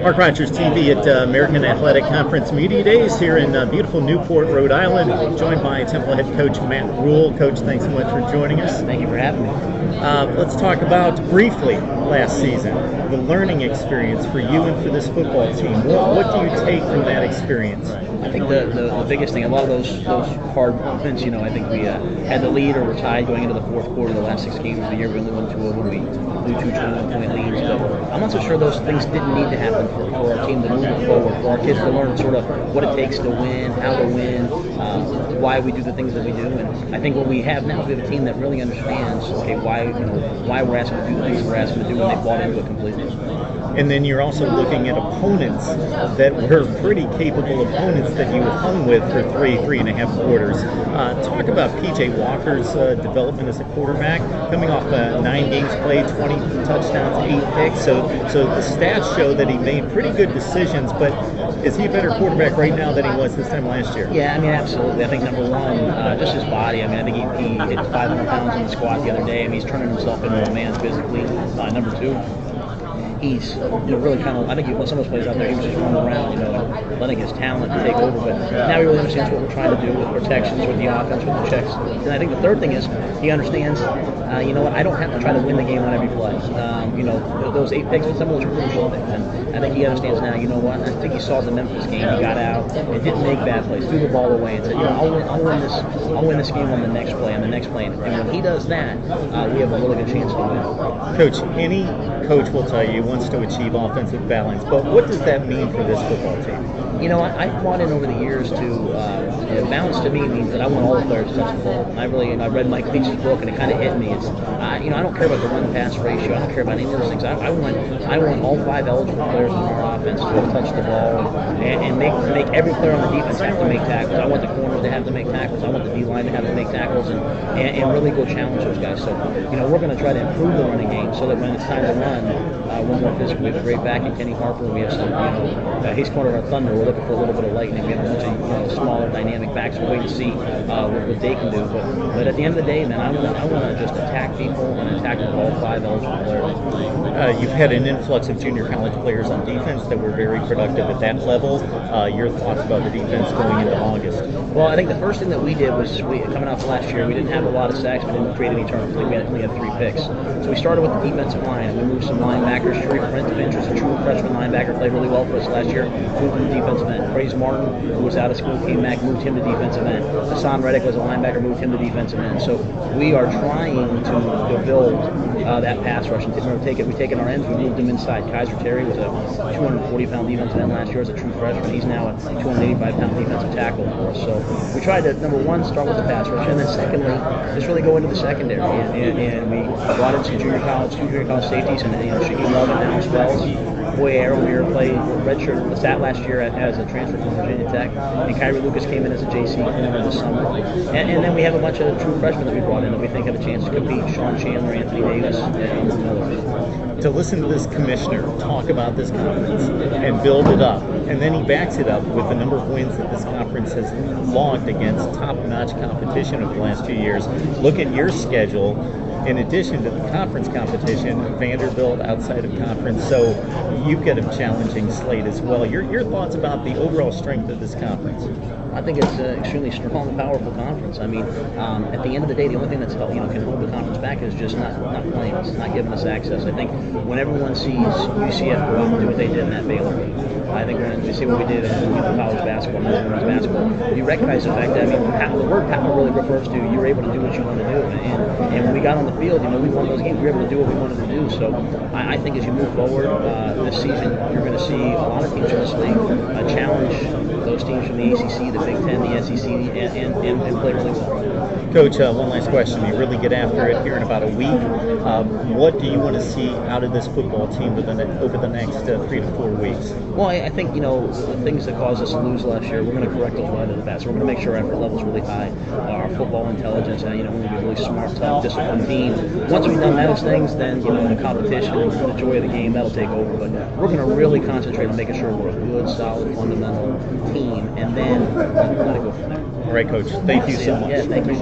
Mark Rogers TV at American Athletic Conference Media Days here in beautiful Newport, Rhode Island, joined by Temple Head Coach Matt Rhule. Coach, thanks so much for joining us. Thank you for having me. Let's talk about briefly last season, the learning experience for you and for this football team. What do you take from that experience? I think the biggest thing, a lot of those hard moments, I think we had the lead or were tied going into the fourth quarter. The last 6 games of the year, we only won 2 of them. We blew 2 21-point leads. But I'm not so sure those things didn't need to happen for our team to move it forward, for our kids to learn sort of what it takes to win, how to win, why we do the things that we do. And I think what we have now is we have a team that really understands, why we're asking to do the things we're asking to do, and they bought into it completely. And then you're also looking at opponents that were pretty capable opponents that you hung with for 3.5 quarters. Talk about P.J. Walker's development as a quarterback, coming off 9 games played, 20 touchdowns, 8 picks. So the stats show that he made pretty good decisions, but is he a better quarterback right now than he was this time last year? Yeah, absolutely. I think number one, just his body. I think he hit 500 pounds in the squat the other day. He's turning himself into a man physically. Number two, he's really kind of, I think some of those plays out there, he was just running around, letting his talent take over. But now he really understands what we're trying to do with protections, with the offense, with the checks. And I think the third thing is he understands, I don't have to try to win the game on every play. Those 8 picks, some of those were crucial. And I think he understands now, I think he saw the Memphis game. He got out and didn't make bad plays, threw the ball away and said, I'll win this game on the next play, And when he does that, we have a really good chance to win. Coach, any coach will tell you wants to achieve offensive balance, but what does that mean for this football team? I've bought in over the years to balance. To me means that I want all the players to touch the ball. And I read Mike Leach's book, and it kind of hit me. It's I don't care about the run-pass ratio. I don't care about any of those things. I want all 5 eligible players in our offense to touch the ball and make every player on the defense have to make tackles. I want the corners to have to make tackles. I want the D-line to have to make tackles and really go challenge those guys. So we're going to try to improve the running game so that when it's time to run, we're more physical. We have a great back in Kenny Harper. We have some, he's corner of our Thunder. We're looking for a little bit of lightning. We have a bunch of smaller, dynamic backs. We're waiting to see what they can do. But at the end of the day, man, I want to just attack people and attack with all 5 eligible players. You've had an influx of junior college players on defense that were very productive at that level. Your thoughts about the defense going into August? Well, I think the first thing that we did was, coming off last year, we didn't have a lot of sacks. We didn't create any turnovers. I think we only had 3 picks. So we started with the defensive line, and we moved some linebackers. Sherry Finch was a true freshman linebacker, played really well for us last year, moved him to defensive end. Praise Martin, who was out of school, came back, moved him to defensive end. Hassan Reddick was a linebacker, moved him to defensive end. So we are trying to build that pass rush. And we've taken our ends, we moved them inside. Kaiser Terry was a 240-pound defensive end last year as a true freshman. He's now a 285-pound defensive tackle for us. So we tried to, number one, start with the pass rush, and then secondly, just really go into the secondary. And we brought in 2 junior college safeties, and Shaquem Love and Alice Wells. Boy Arrowmere played redshirt, sat last year as a transfer from Virginia Tech, and Kyrie Lucas came in as a JC corner this summer. And then we have a bunch of true freshmen that we brought in that we think have a chance to compete. Sean Chandler, Anthony Davis, and others. To listen to this commissioner talk about this conference and build it up, and then he backs it up with the number of wins that this conference has logged against top-notch competition over the last 2 years. Look at your schedule. In addition to the conference competition, Vanderbilt outside of conference, so you've got a challenging slate as well. Your thoughts about the overall strength of this conference? I think it's an extremely strong and powerful conference. At the end of the day, the only thing that's can hold the conference back is just not playing us, not giving us access. I think when everyone sees UCF go out and do what they did in that Baylor game, I think when you see what we did in college basketball, men's basketball, you recognize the fact that the word power really refers to you're able to do what you want to do. And when we got on the field, we won those games. We were able to do what we wanted to do. So I think as you move forward this season, you're going to see a lot of teams in this league challenge those teams from the ACC, the Big Ten, the SEC, and play really well. Coach, one last question. You really get after it here in about a week. What do you want to see out of this football team over the next 3 to 4 weeks? Well, I think, the things that caused us to lose last year, we're going to correct those right in the past. We're going to make sure our effort level is really high, our football intelligence, and, we're going to be a really smart, tough, disciplined team. Once we've done those things, then, the competition and the joy of the game, that'll take over. But we're going to really concentrate on making sure we're a good, solid, fundamental team, and then let it go from there. All right, Coach. Thank you so much. Yeah, thank you.